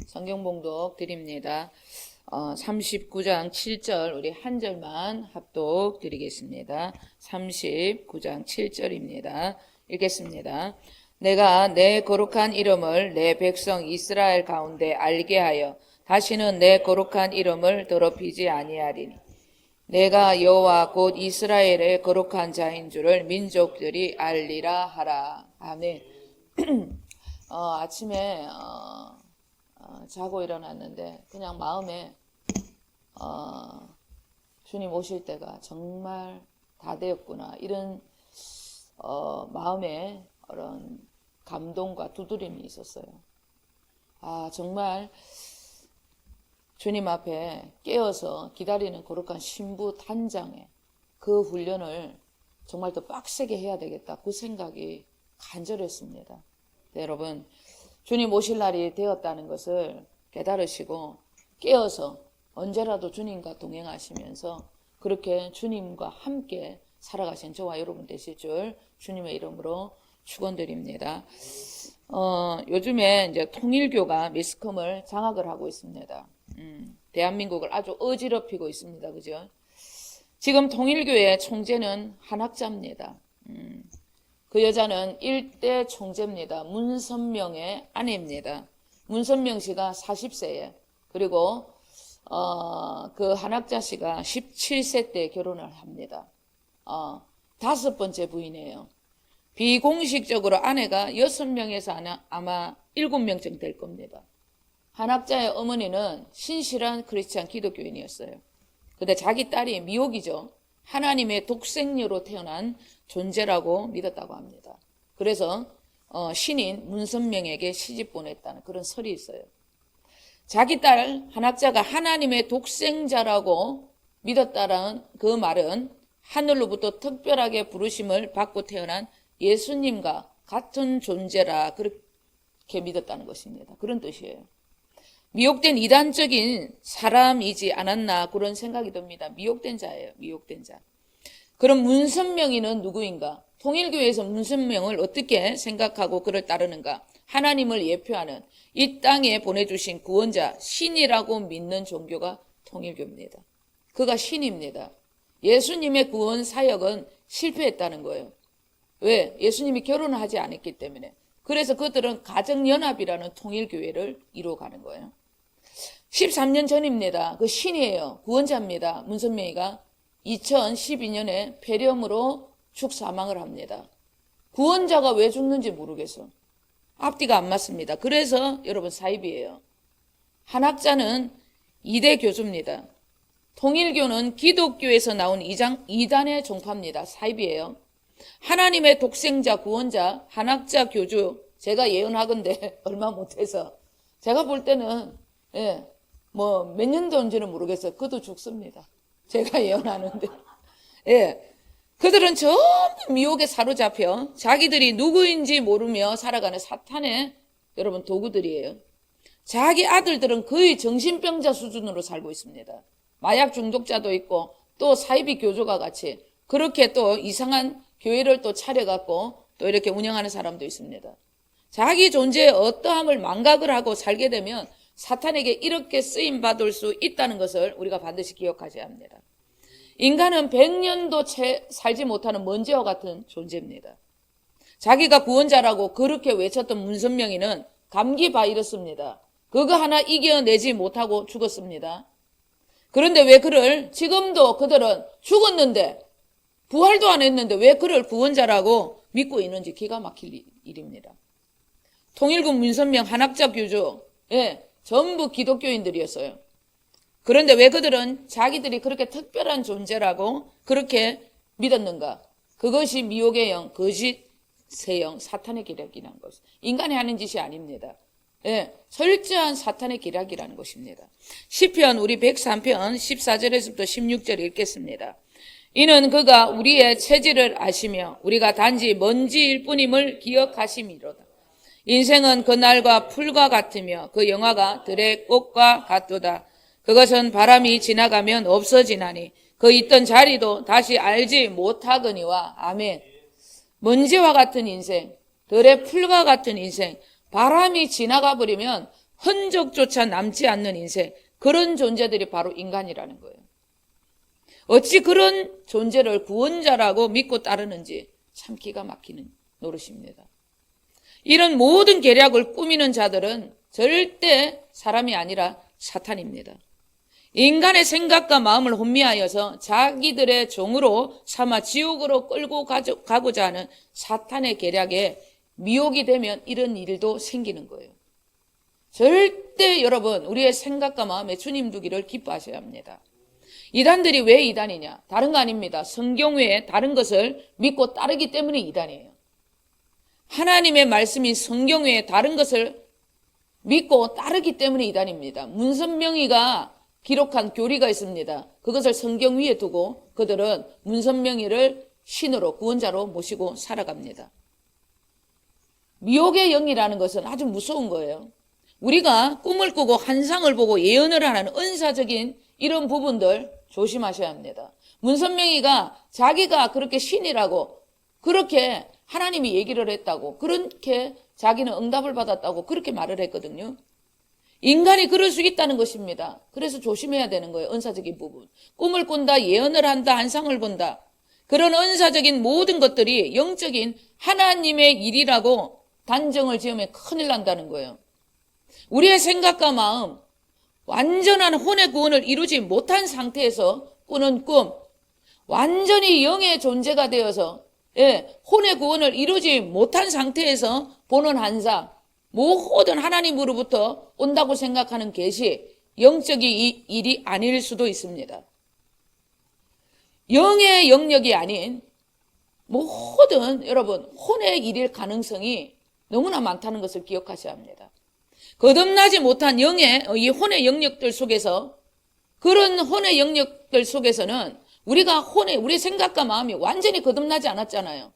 성경 봉독 드립니다. 39장 7절 우리 한 절만 합독 드리겠습니다. 39장 7절입니다. 읽겠습니다. 내가 내 거룩한 이름을 내 백성 이스라엘 가운데 알게 하여 다시는 내 거룩한 이름을 더럽히지 아니하리니 내가 여호와 곧 이스라엘의 거룩한 자인 줄을 민족들이 알리라 하라. 아멘. 아침에 자고 일어났는데 그냥 마음에 주님 오실 때가 정말 다 되었구나 이런 마음에 그런 감동과 두드림이 있었어요. 정말 주님 앞에 깨어서 기다리는 거룩한 신부 단장의 그 훈련을 정말 더 빡세게 해야 되겠다 그 생각이 간절했습니다. 네, 여러분 주님 오실 날이 되었다는 것을 깨달으시고 깨어서 언제라도 주님과 동행하시면서 그렇게 주님과 함께 살아가신 저와 여러분 되실 줄 주님의 이름으로 축원드립니다. 요즘에 이제 통일교가 매스컴을 장악을 하고 있습니다. 대한민국을 아주 어지럽히고 있습니다. 그죠? 지금 통일교의 총재는 한학자입니다. 그 여자는 1대 총재입니다. 문선명의 아내입니다. 문선명 씨가 40세에 그리고 그 한학자 씨가 17세 때 결혼을 합니다. 5번째 부인이에요. 비공식적으로 아내가 6명에서 아마 7명쯤 될 겁니다. 한학자의 어머니는 신실한 크리스찬 기독교인이었어요. 근데 자기 딸이 미혹이죠. 하나님의 독생녀로 태어난 존재라고 믿었다고 합니다. 그래서 신인 문선명에게 시집 보냈다는 그런 설이 있어요. 자기 딸 한학자가 하나님의 독생자라고 믿었다는 그 말은 하늘로부터 특별하게 부르심을 받고 태어난 예수님과 같은 존재라 그렇게 믿었다는 것입니다. 그런 뜻이에요. 미혹된 이단적인 사람이지 않았나 그런 생각이 듭니다. 미혹된 자예요. 미혹된 자. 그럼 문선명이는 누구인가? 통일교회에서 문선명을 어떻게 생각하고 그를 따르는가? 하나님을 예표하는 이 땅에 보내주신 구원자 신이라고 믿는 종교가 통일교입니다. 그가 신입니다. 예수님의 구원 사역은 실패했다는 거예요. 왜? 예수님이 결혼을 하지 않았기 때문에. 그래서 그들은 가정연합이라는 통일교회를 이루어가는 거예요. 13년 전입니다. 그 신이에요. 구원자입니다. 문선명이가 2012년에 폐렴으로 죽사망을 합니다. 구원자가 왜 죽는지 모르겠어. 앞뒤가 안 맞습니다. 그래서 여러분 사입이에요. 한학자는 2대 교주입니다. 통일교는 기독교에서 나온 이단의 종파입니다. 사입이에요. 하나님의 독생자 구원자 한학자 교주 제가 예언하건대 얼마 못해서 제가 볼 때는 몇 년도 온지는 모르겠어요. 그도 죽습니다. 제가 예언하는데 그들은 전부 미혹에 사로잡혀 자기들이 누구인지 모르며 살아가는 사탄의 여러분 도구들이에요. 자기 아들들은 거의 정신병자 수준으로 살고 있습니다. 마약 중독자도 있고 또 사이비 교조가 같이 그렇게 또 이상한 교회를 또 차려갖고 또 이렇게 운영하는 사람도 있습니다. 자기 존재의 어떠함을 망각을 하고 살게 되면 사탄에게 이렇게 쓰임받을 수 있다는 것을 우리가 반드시 기억하셔야 합니다. 인간은 100년도 채 살지 못하는 먼지와 같은 존재입니다. 자기가 구원자라고 그렇게 외쳤던 문선명이는 감기 바이러스입니다. 그거 하나 이겨내지 못하고 죽었습니다. 그런데 왜 그를 지금도 그들은 죽었는데 부활도 안 했는데 왜 그를 구원자라고 믿고 있는지 기가 막힐 일입니다. 통일교 문선명 한학자 교주 전부 기독교인들이었어요. 그런데 왜 그들은 자기들이 그렇게 특별한 존재라고 그렇게 믿었는가? 그것이 미혹의 영, 거짓의 영, 사탄의 기략이라는 것. 인간이 하는 짓이 아닙니다. 철저한 사탄의 기략이라는 것입니다. 시편 우리 103편 14절에서부터 16절 읽겠습니다. 이는 그가 우리의 체질을 아시며 우리가 단지 먼지일 뿐임을 기억하심이로다. 인생은 그날과 풀과 같으며 그 영화가 들의 꽃과 같도다. 그것은 바람이 지나가면 없어지나니 그 있던 자리도 다시 알지 못하거니와. 아멘. 먼지와 같은 인생, 들의 풀과 같은 인생, 바람이 지나가 버리면 흔적조차 남지 않는 인생, 그런 존재들이 바로 인간이라는 거예요. 어찌 그런 존재를 구원자라고 믿고 따르는지 참 기가 막히는 노릇입니다. 이런 모든 계략을 꾸미는 자들은 절대 사람이 아니라 사탄입니다. 인간의 생각과 마음을 혼미하여서 자기들의 종으로 삼아 지옥으로 끌고 가고자 하는 사탄의 계략에 미혹이 되면 이런 일도 생기는 거예요. 절대 여러분, 우리의 생각과 마음에 주님 두기를 기뻐하셔야 합니다. 이단들이 왜 이단이냐? 다른 거 아닙니다. 성경 외에 다른 것을 믿고 따르기 때문에 이단이에요. 하나님의 말씀인 성경 외에 다른 것을 믿고 따르기 때문에 이단입니다. 문선명이가 기록한 교리가 있습니다. 그것을 성경 위에 두고 그들은 문선명이를 신으로, 구원자로 모시고 살아갑니다. 미혹의 영이라는 것은 아주 무서운 거예요. 우리가 꿈을 꾸고 환상을 보고 예언을 하는 은사적인 이런 부분들 조심하셔야 합니다. 문선명이가 자기가 그렇게 신이라고, 그렇게 하나님이 얘기를 했다고, 그렇게 자기는 응답을 받았다고 그렇게 말을 했거든요. 인간이 그럴 수 있다는 것입니다. 그래서 조심해야 되는 거예요. 은사적인 부분. 꿈을 꾼다, 예언을 한다, 환상을 본다. 그런 은사적인 모든 것들이 영적인 하나님의 일이라고 단정을 지으면 큰일 난다는 거예요. 우리의 생각과 마음, 완전한 혼의 구원을 이루지 못한 상태에서 꾸는 꿈, 완전히 영의 존재가 되어서 혼의 구원을 이루지 못한 상태에서 보는 환상, 모든 하나님으로부터 온다고 생각하는 계시, 영적인 일이 아닐 수도 있습니다. 영의 영역이 아닌 모든 여러분 혼의 일일 가능성이 너무나 많다는 것을 기억하셔야 합니다. 거듭나지 못한 이 혼의 영역들 속에서, 그런 혼의 영역들 속에서는 우리 생각과 마음이 완전히 거듭나지 않았잖아요.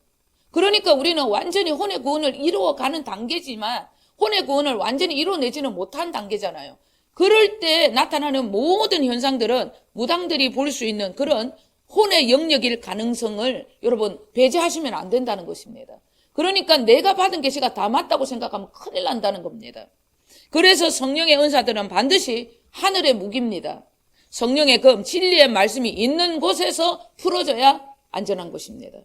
그러니까 우리는 완전히 혼의 구원을 이루어가는 단계지만 혼의 구원을 완전히 이루어내지는 못한 단계잖아요. 그럴 때 나타나는 모든 현상들은 무당들이 볼 수 있는 그런 혼의 영역일 가능성을 여러분 배제하시면 안 된다는 것입니다. 그러니까 내가 받은 계시가 다 맞다고 생각하면 큰일 난다는 겁니다. 그래서 성령의 은사들은 반드시 하늘의 무기입니다. 성령의 금, 진리의 말씀이 있는 곳에서 풀어져야 안전한 것입니다.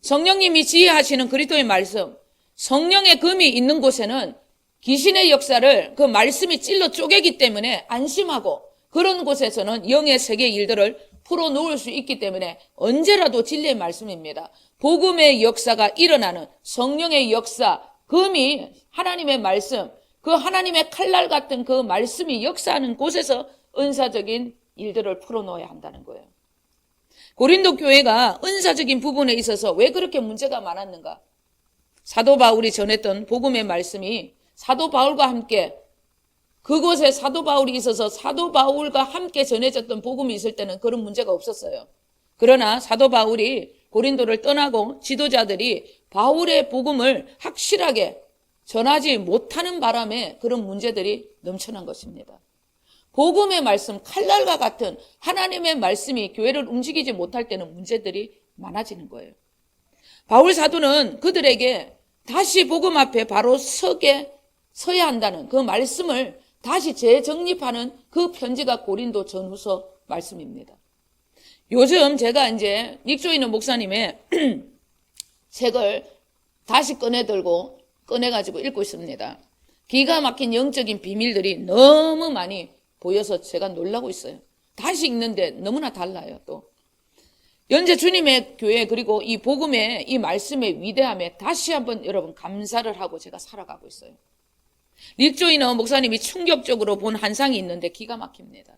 성령님이 지휘하시는 그리스도의 말씀, 성령의 금이 있는 곳에는 귀신의 역사를 그 말씀이 찔러 쪼개기 때문에 안심하고, 그런 곳에서는 영의 세계 일들을 풀어놓을 수 있기 때문에 언제라도 진리의 말씀입니다. 복음의 역사가 일어나는 성령의 역사, 금이 하나님의 말씀, 그 하나님의 칼날 같은 그 말씀이 역사하는 곳에서 은사적인 일들을 풀어놓아야 한다는 거예요. 고린도 교회가 은사적인 부분에 있어서 왜 그렇게 문제가 많았는가? 사도 바울이 전했던 복음의 말씀이 사도 바울과 함께, 그곳에 사도 바울이 있어서 사도 바울과 함께 전해졌던 복음이 있을 때는 그런 문제가 없었어요. 그러나 사도 바울이 고린도를 떠나고 지도자들이 바울의 복음을 확실하게 전하지 못하는 바람에 그런 문제들이 넘쳐난 것입니다. 복음의 말씀, 칼날과 같은 하나님의 말씀이 교회를 움직이지 못할 때는 문제들이 많아지는 거예요. 바울 사도는 그들에게 다시 복음 앞에 바로 서야 한다는 그 말씀을 다시 재정립하는 그 편지가 고린도 전후서 말씀입니다. 요즘 제가 이제 닉조이너 목사님의 책을 다시 꺼내가지고 읽고 있습니다. 기가 막힌 영적인 비밀들이 너무 많이 보여서 제가 놀라고 있어요. 다시 읽는데 너무나 달라요. 또 현재 주님의 교회, 그리고 이 복음의 이 말씀의 위대함에 다시 한번 여러분 감사를 하고 제가 살아가고 있어요. 릭조이너 목사님이 충격적으로 본 환상이 있는데 기가 막힙니다.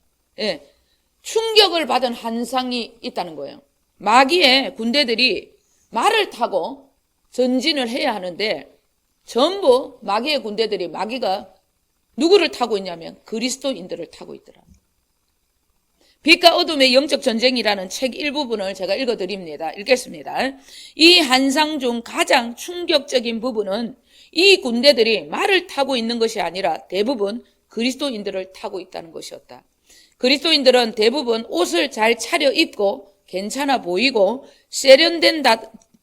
충격을 받은 환상이 있다는 거예요. 마귀의 군대들이 말을 타고 전진을 해야 하는데 전부 마귀의 군대들이, 마귀가 누구를 타고 있냐면 그리스도인들을 타고 있더라. 빛과 어둠의 영적 전쟁이라는 책 일부분을 제가 읽어드립니다. 읽겠습니다. 이 환상 중 가장 충격적인 부분은 이 군대들이 말을 타고 있는 것이 아니라 대부분 그리스도인들을 타고 있다는 것이었다. 그리스도인들은 대부분 옷을 잘 차려입고 괜찮아 보이고 세련된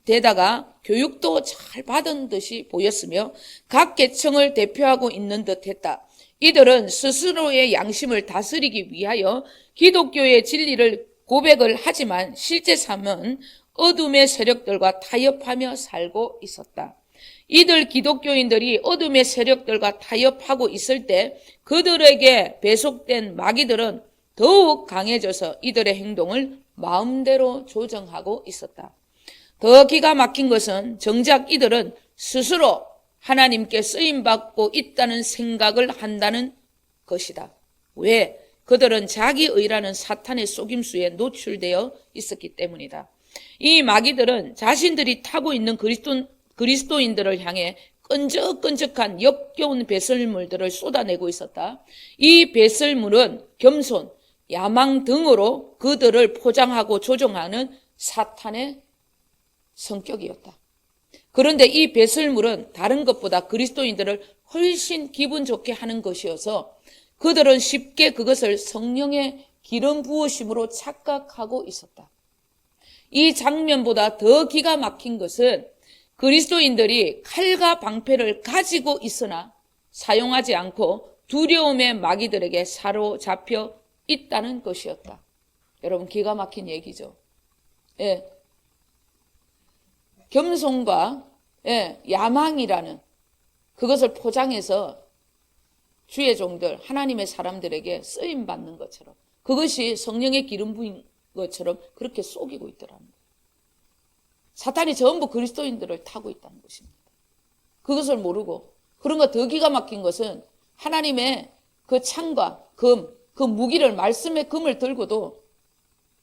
데다가 교육도 잘 받은 듯이 보였으며 각 계층을 대표하고 있는 듯 했다. 이들은 스스로의 양심을 다스리기 위하여 기독교의 진리를 고백을 하지만 실제 삶은 어둠의 세력들과 타협하며 살고 있었다. 이들 기독교인들이 어둠의 세력들과 타협하고 있을 때 그들에게 배속된 마귀들은 더욱 강해져서 이들의 행동을 마음대로 조정하고 있었다. 더 기가 막힌 것은 정작 이들은 스스로 하나님께 쓰임받고 있다는 생각을 한다는 것이다. 왜? 그들은 자기의라는 사탄의 속임수에 노출되어 있었기 때문이다. 이 마귀들은 자신들이 타고 있는 그리스도인들을 향해 끈적끈적한 역겨운 배설물들을 쏟아내고 있었다. 이 배설물은 겸손, 야망 등으로 그들을 포장하고 조종하는 사탄의 성격이었다. 그런데 이 배설물은 다른 것보다 그리스도인들을 훨씬 기분 좋게 하는 것이어서 그들은 쉽게 그것을 성령의 기름 부으심으로 착각하고 있었다. 이 장면보다 더 기가 막힌 것은 그리스도인들이 칼과 방패를 가지고 있으나 사용하지 않고 두려움의 마귀들에게 사로잡혀 있다는 것이었다. 여러분, 기가 막힌 얘기죠. 예. 겸손과 야망이라는 그것을 포장해서 주의 종들, 하나님의 사람들에게 쓰임받는 것처럼, 그것이 성령의 기름 부인 것처럼 그렇게 속이고 있더라는 거예요. 사탄이 전부 그리스도인들을 타고 있다는 것입니다. 그것을 모르고, 그런 거 더 기가 막힌 것은 하나님의 그 창과 금, 그 무기를, 말씀의 금을 들고도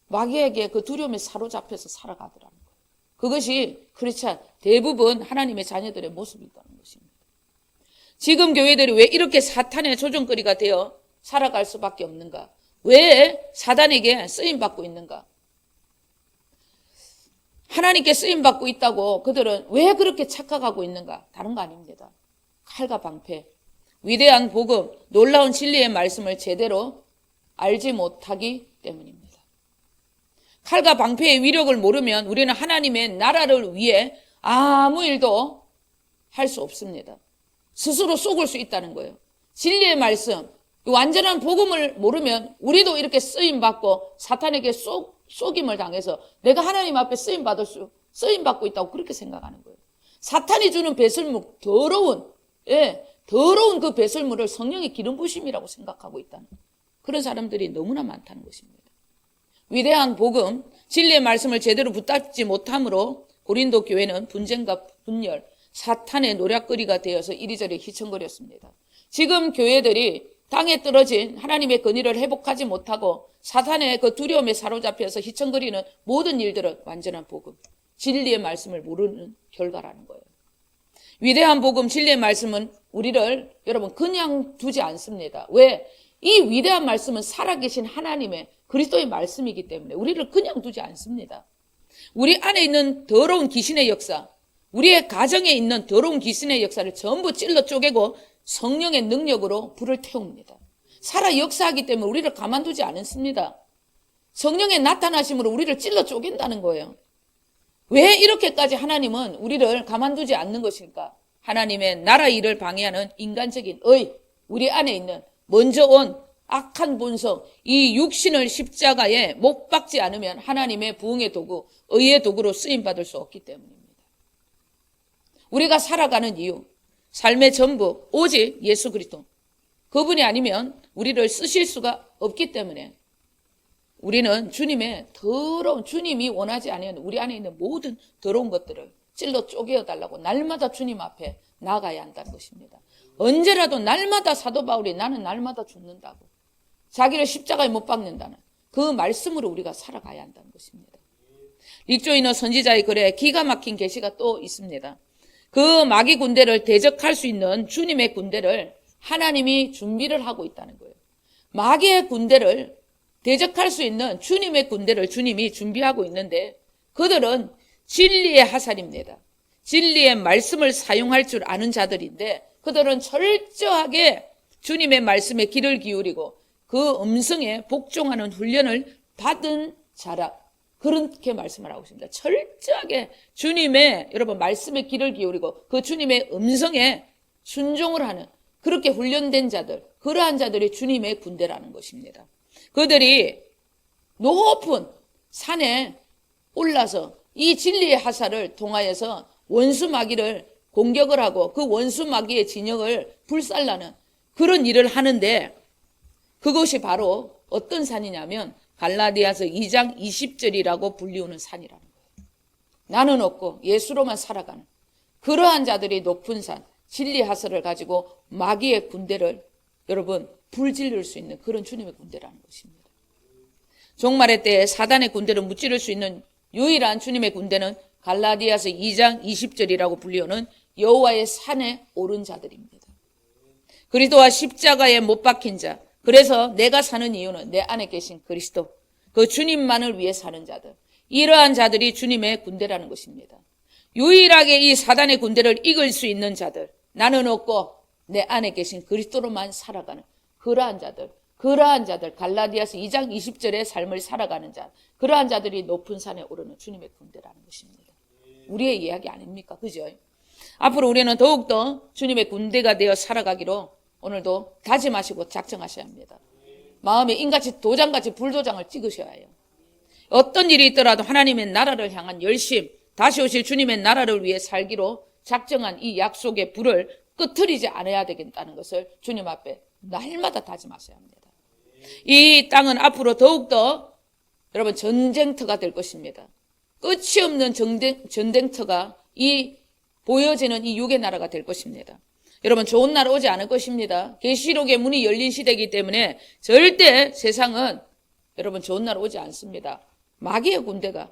마귀에게 그 두려움에 사로잡혀서 살아가더라는 거예요. 그것이 크리스찬 대부분 하나님의 자녀들의 모습이라는 것입니다. 지금 교회들이 왜 이렇게 사탄의 조종거리가 되어 살아갈 수밖에 없는가? 왜 사단에게 쓰임받고 있는가? 하나님께 쓰임받고 있다고 그들은 왜 그렇게 착각하고 있는가? 다른 거 아닙니다. 칼과 방패, 위대한 복음, 놀라운 진리의 말씀을 제대로 알지 못하기 때문입니다. 칼과 방패의 위력을 모르면 우리는 하나님의 나라를 위해 아무 일도 할 수 없습니다. 스스로 속을 수 있다는 거예요. 진리의 말씀, 완전한 복음을 모르면 우리도 이렇게 쓰임받고 사탄에게 속임을 당해서 내가 하나님 앞에 쓰임받고 있다고 그렇게 생각하는 거예요. 사탄이 주는 배설물, 더러운 그 배설물을 성령의 기름 부심이라고 생각하고 있다는 그런 사람들이 너무나 많다는 것입니다. 위대한 복음, 진리의 말씀을 제대로 붙잡지 못함으로 고린도 교회는 분쟁과 분열, 사탄의 노략거리가 되어서 이리저리 휘청거렸습니다. 지금 교회들이 땅에 떨어진 하나님의 권위를 회복하지 못하고 사탄의 그 두려움에 사로잡혀서 휘청거리는 모든 일들은 완전한 복음, 진리의 말씀을 모르는 결과라는 거예요. 위대한 복음, 진리의 말씀은 우리를 여러분 그냥 두지 않습니다. 왜? 이 위대한 말씀은 살아계신 하나님의 그리스도의 말씀이기 때문에 우리를 그냥 두지 않습니다. 우리 안에 있는 더러운 귀신의 역사, 우리의 가정에 있는 더러운 귀신의 역사를 전부 찔러 쪼개고 성령의 능력으로 불을 태웁니다. 살아 역사하기 때문에 우리를 가만두지 않습니다. 성령의 나타나심으로 우리를 찔러 쪼갠다는 거예요. 왜 이렇게까지 하나님은 우리를 가만두지 않는 것일까? 하나님의 나라 일을 방해하는 인간적인 우리 안에 있는 먼저 온 악한 본성, 이 육신을 십자가에 못 박지 않으면 하나님의 부흥의 도구, 의의 도구로 쓰임받을 수 없기 때문입니다. 우리가 살아가는 이유, 삶의 전부 오직 예수 그리스도, 그분이 아니면 우리를 쓰실 수가 없기 때문에 우리는 주님의 더러운, 주님이 원하지 않으면 우리 안에 있는 모든 더러운 것들을 찔러 쪼개어달라고 날마다 주님 앞에 나가야 한다는 것입니다. 언제라도 날마다 사도 바울이 나는 날마다 죽는다고 자기를 십자가에 못 박는다는 그 말씀으로 우리가 살아가야 한다는 것입니다. 릭조이너 선지자의 글에 기가 막힌 계시가 또 있습니다. 그 마귀 군대를 대적할 수 있는 주님의 군대를 하나님이 준비를 하고 있다는 거예요. 마귀의 군대를 대적할 수 있는 주님의 군대를 주님이 준비하고 있는데 그들은 진리의 하살입니다. 진리의 말씀을 사용할 줄 아는 자들인데 그들은 철저하게 주님의 말씀에 귀를 기울이고 그 음성에 복종하는 훈련을 받은 자라, 그렇게 말씀을 하고 있습니다. 철저하게 주님의 여러분 말씀에 귀를 기울이고 그 주님의 음성에 순종을 하는 그렇게 훈련된 자들, 그러한 자들이 주님의 군대라는 것입니다. 그들이 높은 산에 올라서 이 진리의 화살을 통하여서 원수 마귀를 공격을 하고 그 원수 마귀의 진영을 불살라는 그런 일을 하는데, 그것이 바로 어떤 산이냐면 갈라디아서 2장 20절이라고 불리우는 산이라는 거예요. 나는 없고 예수로만 살아가는 그러한 자들이 높은 산, 진리 화살을 가지고 마귀의 군대를 여러분 불질릴 수 있는 그런 주님의 군대라는 것입니다. 종말의 때에 사단의 군대를 무찌를 수 있는 유일한 주님의 군대는 갈라디아서 2장 20절이라고 불리우는 여호와의 산에 오른 자들입니다. 그리스도와 십자가에 못 박힌 자, 그래서 내가 사는 이유는 내 안에 계신 그리스도, 그 주님만을 위해 사는 자들, 이러한 자들이 주님의 군대라는 것입니다. 유일하게 이 사단의 군대를 이길 수 있는 자들, 나는 없고 내 안에 계신 그리스도로만 살아가는 그러한 자들, 갈라디아서 2장 20절의 삶을 살아가는 자, 그러한 자들이 높은 산에 오르는 주님의 군대라는 것입니다. 우리의 이야기 아닙니까? 그죠? 앞으로 우리는 더욱더 주님의 군대가 되어 살아가기로 오늘도 다짐하시고 작정하셔야 합니다. 마음에 인같이 도장같이 불도장을 찍으셔야 해요. 어떤 일이 있더라도 하나님의 나라를 향한 열심, 다시 오실 주님의 나라를 위해 살기로 작정한 이 약속의 불을 끄트리지 않아야 되겠다는 것을 주님 앞에 날마다 다짐하셔야 합니다. 이 땅은 앞으로 더욱더 여러분 전쟁터가 될 것입니다. 끝이 없는 전쟁터가 보여지는 이 육의 나라가 될 것입니다. 여러분 좋은 날 오지 않을 것입니다. 계시록의 문이 열린 시대이기 때문에 절대 세상은 여러분 좋은 날 오지 않습니다. 마귀의 군대가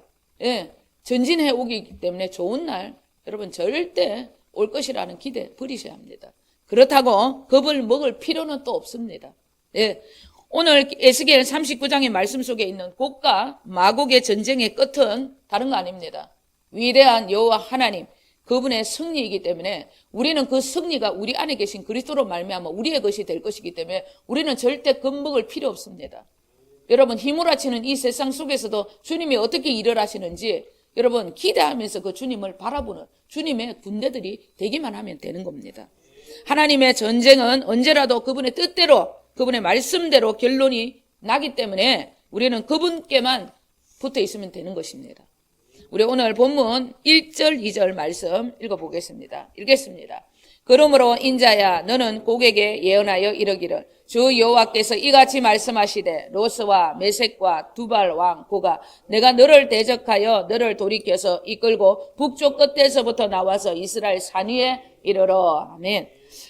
전진해 오기 때문에 좋은 날 여러분 절대 올 것이라는 기대 버리셔야 합니다. 그렇다고 겁을 먹을 필요는 또 없습니다. 오늘 에스겔 39장의 말씀 속에 있는 곡과 마곡의 전쟁의 끝은 다른 거 아닙니다. 위대한 여호와 하나님, 그분의 승리이기 때문에 우리는 그 승리가 우리 안에 계신 그리스도로 말미암아 우리의 것이 될 것이기 때문에 우리는 절대 겁먹을 필요 없습니다. 여러분 휘몰아치는 이 세상 속에서도 주님이 어떻게 일을 하시는지 여러분 기대하면서 그 주님을 바라보는 주님의 군대들이 되기만 하면 되는 겁니다. 하나님의 전쟁은 언제라도 그분의 뜻대로, 그분의 말씀대로 결론이 나기 때문에 우리는 그분께만 붙어 있으면 되는 것입니다. 우리 오늘 본문 1절 2절 말씀 읽어보겠습니다. 읽겠습니다. 그러므로 인자야 너는 고객에 예언하여 이르기를 주 여호와께서 이같이 말씀하시되 로스와 메섹과 두발 왕 고가 내가 너를 대적하여 너를 돌이켜서 이끌고 북쪽 끝에서부터 나와서 이스라엘 산 위에 이르러. 아멘.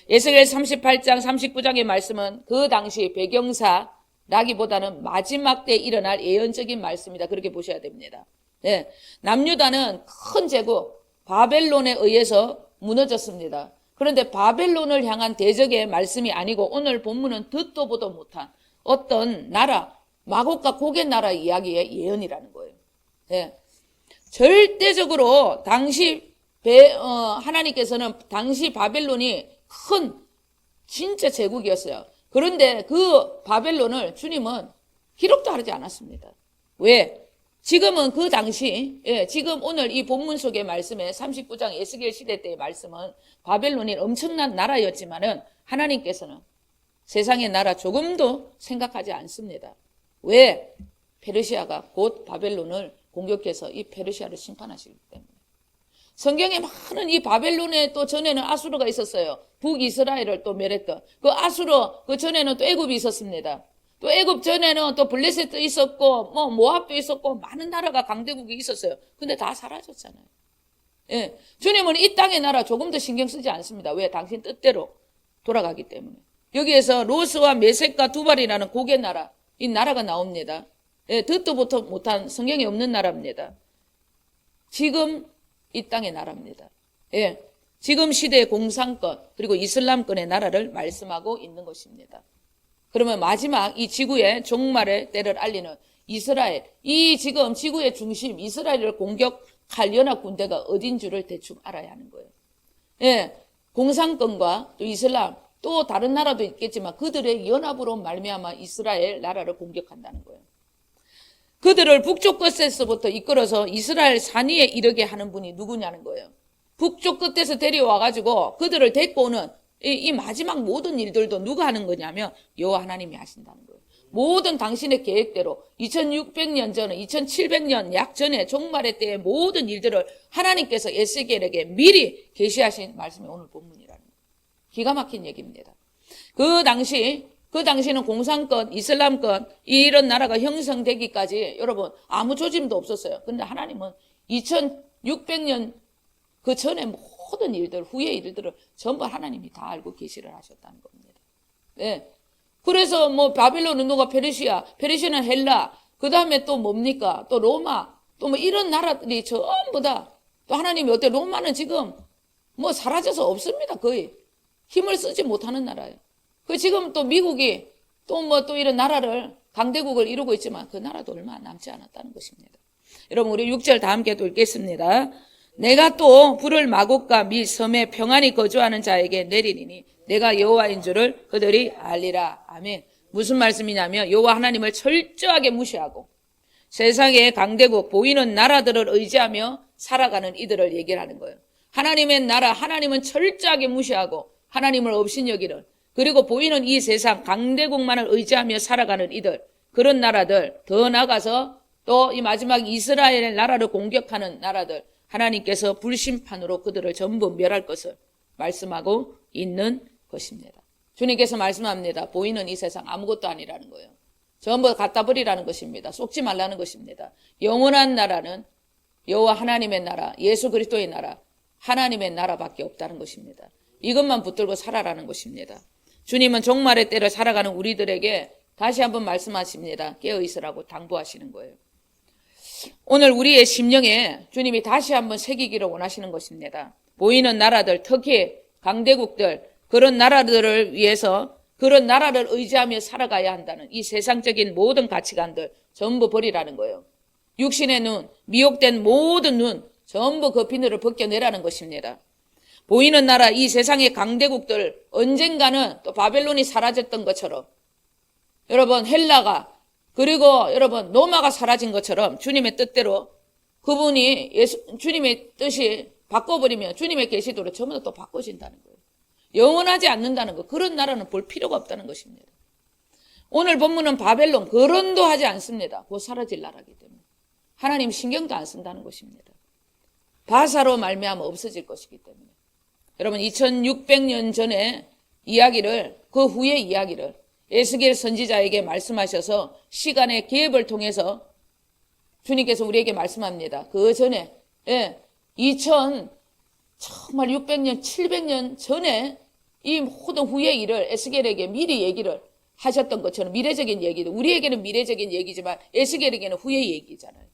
에스겔 38장 39장의 말씀은 그 당시 배경사라기보다는 마지막 때 일어날 예언적인 말씀이다. 그렇게 보셔야 됩니다. 남유다는 큰 제국 바벨론에 의해서 무너졌습니다. 그런데 바벨론을 향한 대적의 말씀이 아니고 오늘 본문은 듣도 보도 못한 어떤 나라, 마곡과 고개 나라 이야기의 예언이라는 거예요. 절대적으로 당시 하나님께서는 당시 바벨론이 큰 진짜 제국이었어요. 그런데 그 바벨론을 주님은 기록도 하지 않았습니다. 왜? 지금은 그 당시, 지금 오늘 이 본문 속의 말씀에 39장 에스겔 시대 때의 말씀은 바벨론이 엄청난 나라였지만은 하나님께서는 세상의 나라 조금도 생각하지 않습니다. 왜? 페르시아가 곧 바벨론을 공격해서 이 페르시아를 심판하시기 때문에. 성경에 많은 이 바벨론에 또 전에는 아수르가 있었어요. 북이스라엘을 또 멸했던. 그 아수르, 그 전에는 또 애굽이 있었습니다. 또 애굽 전에는 또 블레셋도 있었고 모압도 있었고 많은 나라가 강대국이 있었어요. 근데 다 사라졌잖아요. 주님은 이 땅의 나라 조금 더 신경 쓰지 않습니다. 왜? 당신 뜻대로 돌아가기 때문에. 여기에서 로스와 메섹과 두발이라는 고개 나라, 이 나라가 나옵니다. 듣도 못한 성경에 없는 나라입니다. 지금 이 땅의 나라입니다. 지금 시대의 공산권 그리고 이슬람권의 나라를 말씀하고 있는 것입니다. 그러면 마지막 이 지구의 종말의 때를 알리는 이스라엘, 이 지금 지구의 중심 이스라엘을 공격할 연합 군대가 어딘 줄을 대충 알아야 하는 거예요. 공산권과 또 이슬람 또 다른 나라도 있겠지만 그들의 연합으로 말미암아 이스라엘 나라를 공격한다는 거예요. 그들을 북쪽 끝에서부터 이끌어서 이스라엘 산 위에 이르게 하는 분이 누구냐는 거예요. 북쪽 끝에서 데려와가지고 그들을 데리고 오는 이 마지막 모든 일들도 누가 하는 거냐면 여호와 하나님이 하신다는 거예요. 모든 당신의 계획대로 2600년 전에 2700년 약 전에 종말의 때의 모든 일들을 하나님께서 에스겔에게 미리 계시하신 말씀이 오늘 본문이라는 거예요. 기가 막힌 얘기입니다. 그 당시는 공산권, 이슬람권 이런 나라가 형성되기까지 여러분 아무 조짐도 없었어요. 근데 하나님은 2600년 그 전에 모든 일들, 후의 일들을 전부 하나님이 다 알고 계시를 하셨다는 겁니다. 네. 그래서 뭐 바빌론은 누가 페르시아는 헬라, 그 다음에 또 뭡니까? 또 로마, 또 뭐 이런 나라들이 전부 다 또 하나님이 어때? 로마는 지금 뭐 사라져서 없습니다. 거의 힘을 쓰지 못하는 나라예요. 그 지금 또 미국이 또 뭐 또 이런 나라를 강대국을 이루고 있지만 그 나라도 얼마 남지 않았다는 것입니다. 여러분 우리 6절 다 함께 또 읽겠습니다. 내가 또 불을 마곡과 미 섬에 평안히 거주하는 자에게 내리리니 내가 여호와인 줄을 그들이 알리라. 아멘. 무슨 말씀이냐면 여호와 하나님을 철저하게 무시하고 세상의 강대국 보이는 나라들을 의지하며 살아가는 이들을 얘기를 하는 거예요. 하나님의 나라, 하나님은 철저하게 무시하고 하나님을 업신여기는, 그리고 보이는 이 세상 강대국만을 의지하며 살아가는 이들, 그런 나라들, 더 나아가서 또 이 마지막 이스라엘의 나라를 공격하는 나라들, 하나님께서 불심판으로 그들을 전부 멸할 것을 말씀하고 있는 것입니다. 주님께서 말씀합니다. 보이는 이 세상 아무것도 아니라는 거예요. 전부 갖다 버리라는 것입니다. 속지 말라는 것입니다. 영원한 나라는 여호와 하나님의 나라, 예수 그리스도의 나라, 하나님의 나라밖에 없다는 것입니다. 이것만 붙들고 살아라는 것입니다. 주님은 종말의 때를 살아가는 우리들에게 다시 한번 말씀하십니다. 깨어있으라고 당부하시는 거예요. 오늘 우리의 심령에 주님이 다시 한번 새기기를 원하시는 것입니다. 보이는 나라들, 특히 강대국들, 그런 나라들을 위해서 그런 나라를 의지하며 살아가야 한다는 이 세상적인 모든 가치관들 전부 버리라는 거예요. 육신의 눈, 미혹된 모든 눈 전부 그 비늘을 벗겨내라는 것입니다. 보이는 나라, 이 세상의 강대국들 언젠가는 또 바벨론이 사라졌던 것처럼, 여러분 헬라가, 그리고 여러분 로마가 사라진 것처럼 주님의 뜻대로 그분이 주님의 뜻이 바꿔버리면 주님의 계시도로 전부 다 또 바꿔진다는 거예요. 영원하지 않는다는 거, 그런 나라는 볼 필요가 없다는 것입니다. 오늘 본문은 바벨론, 거론도 하지 않습니다. 곧 사라질 나라이기 때문에 하나님 신경도 안 쓴다는 것입니다. 바사로 말미암아 없어질 것이기 때문에 여러분 2600년 전에 이야기를, 그 후의 이야기를 에스겔 선지자에게 말씀하셔서 시간의 갭을 통해서 주님께서 우리에게 말씀합니다. 그 전에 정말 600년, 700년 전에 이 모든 후의 일을 에스겔에게 미리 얘기를 하셨던 것처럼, 미래적인 얘기도, 우리에게는 미래적인 얘기지만 에스겔에게는 후의 얘기잖아요.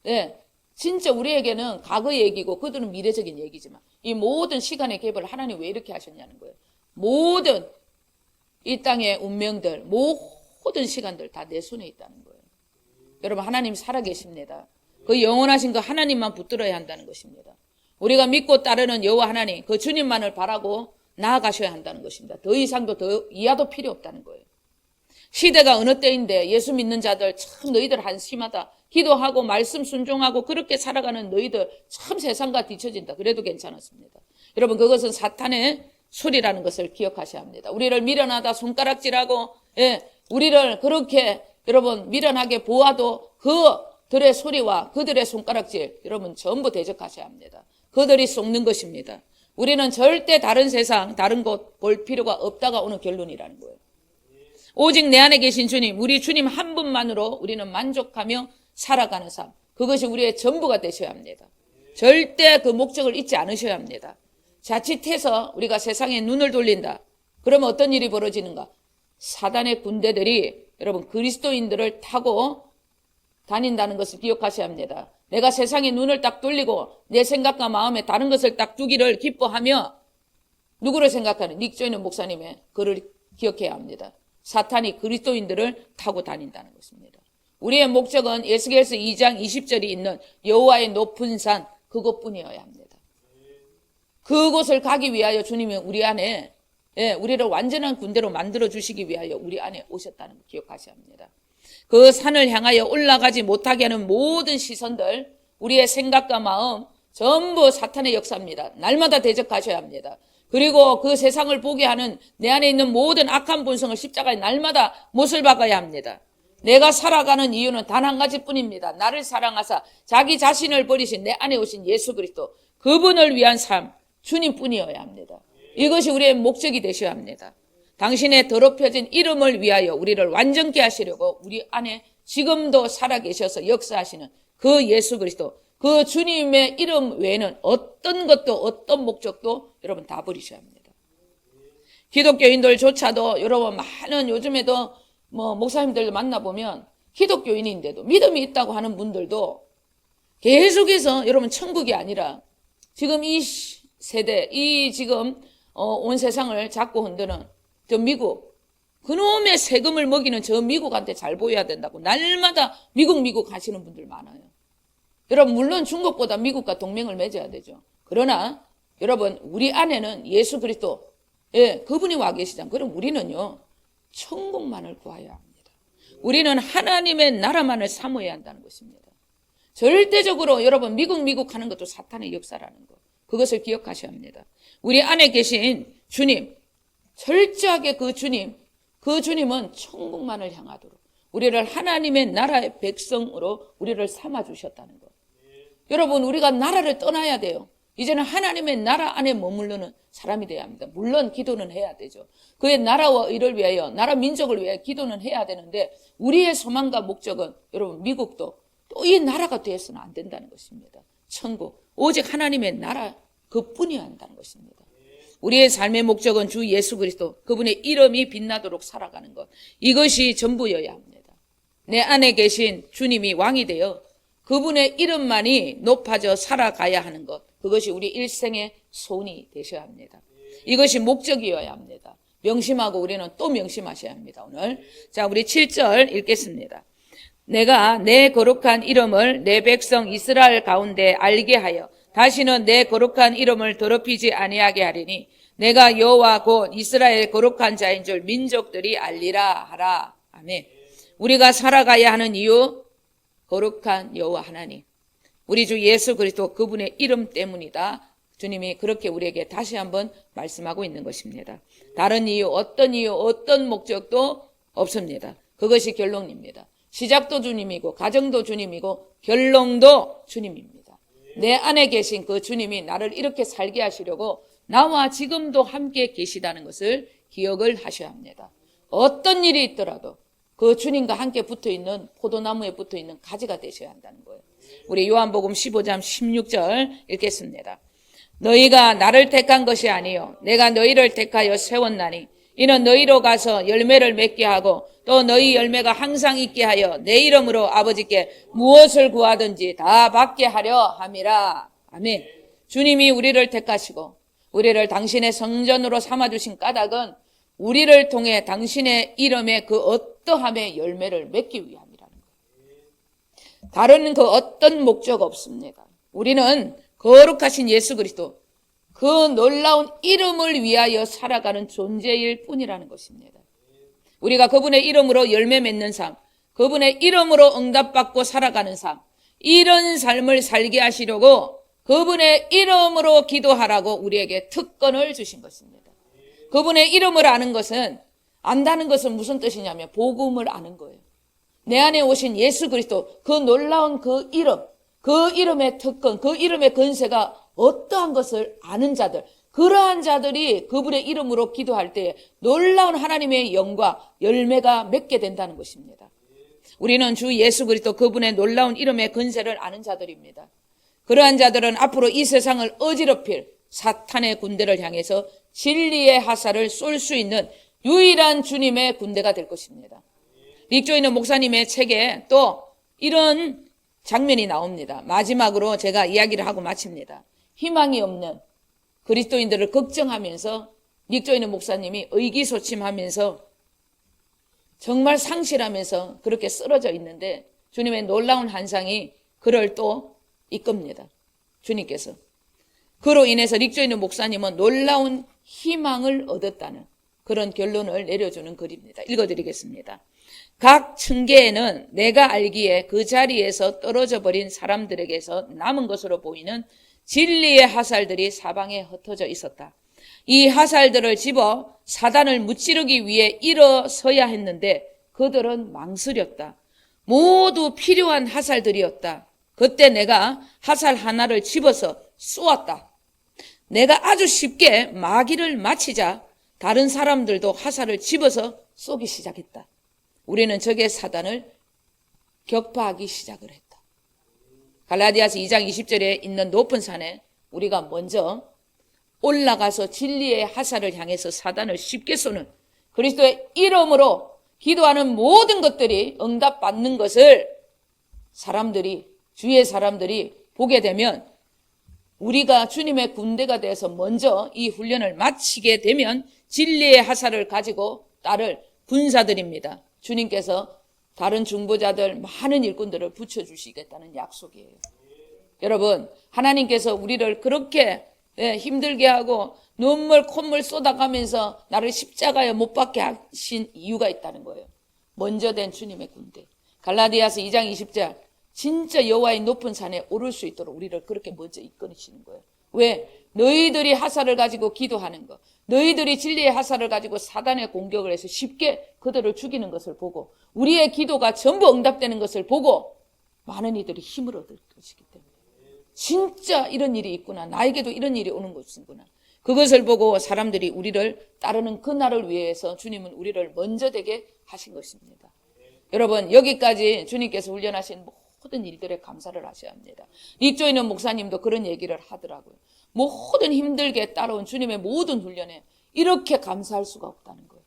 네, 진짜 우리에게는 과거 얘기고 그들은 미래적인 얘기지만 이 모든 시간의 갭을 하나님 왜 이렇게 하셨냐는 거예요. 모든 이 땅의 운명들, 모든 시간들 다 내 손에 있다는 거예요. 여러분 하나님 살아계십니다. 그 영원하신 그 하나님만 붙들어야 한다는 것입니다. 우리가 믿고 따르는 여호와 하나님, 그 주님만을 바라고 나아가셔야 한다는 것입니다. 더 이상도 더 이하도 필요 없다는 거예요. 시대가 어느 때인데 예수 믿는 자들 참 너희들 한심하다. 기도하고 말씀 순종하고 그렇게 살아가는 너희들 참 세상과 뒤처진다. 그래도 괜찮았습니다. 여러분 그것은 사탄의 소리라는 것을 기억하셔야 합니다. 우리를 미련하다 손가락질하고 우리를 그렇게 여러분 미련하게 보아도 그들의 소리와 그들의 손가락질 여러분 전부 대적하셔야 합니다. 그들이 속는 것입니다. 우리는 절대 다른 세상 다른 곳 볼 필요가 없다가 오는 결론이라는 거예요. 오직 내 안에 계신 주님, 우리 주님 한 분만으로 우리는 만족하며 살아가는 삶, 그것이 우리의 전부가 되셔야 합니다. 절대 그 목적을 잊지 않으셔야 합니다. 자칫해서 우리가 세상에 눈을 돌린다. 그러면 어떤 일이 벌어지는가? 사단의 군대들이 여러분 그리스도인들을 타고 다닌다는 것을 기억하셔야 합니다. 내가 세상에 눈을 딱 돌리고 내 생각과 마음에 다른 것을 딱 두기를 기뻐하며 누구를 생각하는 닉 조이너 목사님의 글을 기억해야 합니다. 사탄이 그리스도인들을 타고 다닌다는 것입니다. 우리의 목적은 에스겔서 2장 20절이 있는 여호와의 높은 산 그것뿐이어야 합니다. 그곳을 가기 위하여 주님이 우리 안에 우리를 완전한 군대로 만들어 주시기 위하여 우리 안에 오셨다는 걸 기억하셔야 합니다. 그 산을 향하여 올라가지 못하게 하는 모든 시선들, 우리의 생각과 마음 전부 사탄의 역사입니다. 날마다 대적하셔야 합니다. 그리고 그 세상을 보게 하는 내 안에 있는 모든 악한 본성을 십자가에 날마다 못을 박아야 합니다. 내가 살아가는 이유는 단 한 가지뿐입니다. 나를 사랑하사 자기 자신을 버리신 내 안에 오신 예수 그리스도, 그분을 위한 삶, 주님뿐이어야 합니다. 이것이 우리의 목적이 되셔야 합니다. 당신의 더럽혀진 이름을 위하여 우리를 완전케 하시려고 우리 안에 지금도 살아계셔서 역사하시는 그 예수 그리스도, 그 주님의 이름 외에는 어떤 것도 어떤 목적도 여러분 다 버리셔야 합니다. 기독교인들조차도 여러분 많은 요즘에도 목사님들 만나보면 기독교인인데도 믿음이 있다고 하는 분들도 계속해서 여러분 천국이 아니라 지금 이 세대, 이 지금 온 세상을 잡고 흔드는 저 미국, 그놈의 세금을 먹이는 저 미국한테 잘 보여야 된다고 날마다 미국 하시는 분들 많아요. 여러분 물론 중국보다 미국과 동맹을 맺어야 되죠. 그러나 여러분 우리 안에는 예수 그리스도, 그분이 와 계시잖아요. 그럼 우리는요 천국만을 구해야 합니다. 우리는 하나님의 나라만을 사모해야 한다는 것입니다. 절대적으로 여러분 미국 하는 것도 사탄의 역사라는 것, 그것을 기억하셔야 합니다. 우리 안에 계신 주님, 철저하게 그 주님은 천국만을 향하도록 우리를 하나님의 나라의 백성으로 우리를 삼아주셨다는 것. 여러분 우리가 나라를 떠나야 돼요. 이제는 하나님의 나라 안에 머무르는 사람이 돼야 합니다. 물론 기도는 해야 되죠. 그의 나라와 의를 위하여, 나라 민족을 위하여 기도는 해야 되는데 우리의 소망과 목적은 여러분 미국도 또 이 나라가 되어서는 안 된다는 것입니다. 천국, 오직 하나님의 나라 그뿐이어야 한다는 것입니다. 우리의 삶의 목적은 주 예수 그리스도, 그분의 이름이 빛나도록 살아가는 것, 이것이 전부여야 합니다. 내 안에 계신 주님이 왕이 되어 그분의 이름만이 높아져 살아가야 하는 것, 그것이 우리 일생의 소원이 되셔야 합니다. 이것이 목적이어야 합니다. 명심하고 우리는 또 명심하셔야 합니다. 오늘 자, 우리 7절 읽겠습니다. 내가 내 거룩한 이름을 내 백성 이스라엘 가운데 알게 하여 다시는 내 거룩한 이름을 더럽히지 아니하게 하리니 내가 여호와 곧 이스라엘 거룩한 자인 줄 민족들이 알리라 하라. 아멘. 우리가 살아가야 하는 이유, 거룩한 여호와 하나님, 우리 주 예수 그리스도 그분의 이름 때문이다. 주님이 그렇게 우리에게 다시 한번 말씀하고 있는 것입니다. 다른 이유, 어떤 목적도 없습니다. 그것이 결론입니다. 시작도 주님이고 가정도 주님이고 결론도 주님입니다. 내 안에 계신 그 주님이 나를 이렇게 살게 하시려고 나와 지금도 함께 계시다는 것을 기억을 하셔야 합니다. 어떤 일이 있더라도 그 주님과 함께 붙어있는 포도나무에 붙어있는 가지가 되셔야 한다는 거예요. 우리 요한복음 15장 16절 읽겠습니다. 너희가 나를 택한 것이 아니요 내가 너희를 택하여 세웠나니 이는 너희로 가서 열매를 맺게 하고 또 너희 열매가 항상 있게 하여 내 이름으로 아버지께 무엇을 구하든지 다 받게 하려 함이라. 아멘. 주님이 우리를 택하시고 우리를 당신의 성전으로 삼아주신 까닭은 우리를 통해 당신의 이름의 그 어떠함의 열매를 맺기 위함이라는 거예요. 다른 그 어떤 목적 없습니다. 우리는 거룩하신 예수 그리스도, 그 놀라운 이름을 위하여 살아가는 존재일 뿐이라는 것입니다. 우리가 그분의 이름으로 열매 맺는 삶, 그분의 이름으로 응답받고 살아가는 삶, 이런 삶을 살게 하시려고 그분의 이름으로 기도하라고 우리에게 특권을 주신 것입니다. 그분의 이름을 아는 것은, 안다는 것은 무슨 뜻이냐면 복음을 아는 거예요. 내 안에 오신 예수 그리스도, 그 놀라운 그 이름, 그 이름의 특권, 그 이름의 권세가 어떠한 것을 아는 자들, 그러한 자들이 그분의 이름으로 기도할 때 놀라운 하나님의 영과 열매가 맺게 된다는 것입니다. 우리는 주 예수 그리스도 그분의 놀라운 이름의 권세를 아는 자들입니다. 그러한 자들은 앞으로 이 세상을 어지럽힐 사탄의 군대를 향해서 진리의 화살을 쏠 수 있는 유일한 주님의 군대가 될 것입니다. 릭조이너 목사님의 책에 또 이런 장면이 나옵니다. 마지막으로 제가 이야기를 하고 마칩니다. 희망이 없는 그리스도인들을 걱정하면서 릭조이너 목사님이 의기소침하면서 정말 상실하면서 그렇게 쓰러져 있는데 주님의 놀라운 환상이 그를 또 이끕니다. 주님께서. 그로 인해서 릭조이너 목사님은 놀라운 희망을 얻었다는 그런 결론을 내려주는 글입니다. 읽어드리겠습니다. 각 층계에는 내가 알기에 그 자리에서 떨어져 버린 사람들에게서 남은 것으로 보이는 진리의 화살들이 사방에 흩어져 있었다. 이 화살들을 집어 사단을 무찌르기 위해 일어서야 했는데 그들은 망설였다. 모두 필요한 화살들이었다. 그때 내가 화살 하나를 집어서 쏘았다. 내가 아주 쉽게 마기를 마치자 다른 사람들도 화살을 집어서 쏘기 시작했다. 우리는 적의 사단을 격파하기 시작을 했다. 갈라디아서 2장 20절에 있는 높은 산에 우리가 먼저 올라가서 진리의 화살을 향해서 사단을 쉽게 쏘는 그리스도의 이름으로 기도하는 모든 것들이 응답받는 것을 주위의 사람들이 보게 되면 우리가 주님의 군대가 돼서 먼저 이 훈련을 마치게 되면 진리의 화살을 가지고 따를 군사들입니다. 주님께서 다른 중보자들 많은 일꾼들을 붙여주시겠다는 약속이에요. 여러분, 하나님께서 우리를 그렇게 힘들게 하고 눈물 콧물 쏟아가면서 나를 십자가에 못 박게 하신 이유가 있다는 거예요. 먼저 된 주님의 군대. 갈라디아서 2장 20절 진짜 여호와의 높은 산에 오를 수 있도록 우리를 그렇게 먼저 이끌으시는 거예요. 왜? 너희들이 화살을 가지고 기도하는 거, 너희들이 진리의 화살을 가지고 사단의 공격을 해서 쉽게 그들을 죽이는 것을 보고 우리의 기도가 전부 응답되는 것을 보고 많은 이들이 힘을 얻을 것이기 때문에 진짜 이런 일이 있구나, 나에게도 이런 일이 오는 것이구나, 그것을 보고 사람들이 우리를 따르는 그날을 위해서 주님은 우리를 먼저 되게 하신 것입니다. 여러분, 여기까지 주님께서 훈련하신 모든 일들에 감사를 하셔야 합니다. 이쪽에 있는 목사님도 그런 얘기를 하더라고요. 모든 힘들게 따라온 주님의 모든 훈련에 이렇게 감사할 수가 없다는 거예요.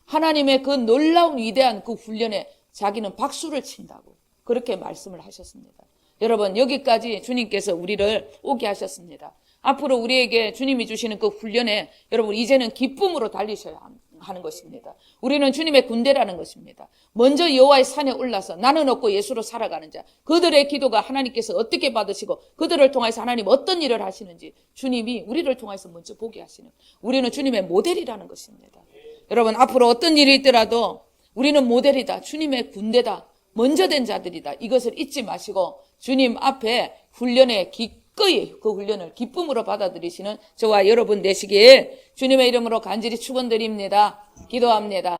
하나님의 그 놀라운 위대한 그 훈련에 자기는 박수를 친다고 그렇게 말씀을 하셨습니다. 여러분, 여기까지 주님께서 우리를 오게 하셨습니다. 앞으로 우리에게 주님이 주시는 그 훈련에 여러분 이제는 기쁨으로 달리셔야 하는 것입니다. 우리는 주님의 군대라는 것입니다. 먼저 여호와의 산에 올라서 나는 없고 예수로 살아가는 자, 그들의 기도가 하나님께서 어떻게 받으시고 그들을 통해서 하나님 어떤 일을 하시는지 주님이 우리를 통해서 먼저 보게 하시는, 우리는 주님의 모델이라는 것입니다. 여러분, 앞으로 어떤 일이 있더라도 우리는 모델이다, 주님의 군대다, 먼저 된 자들이다, 이것을 잊지 마시고 주님 앞에 훈련에 기꺼이 그 훈련을 기쁨으로 받아들이시는 저와 여러분 되시길 주님의 이름으로 간절히 축원드립니다. 기도합니다.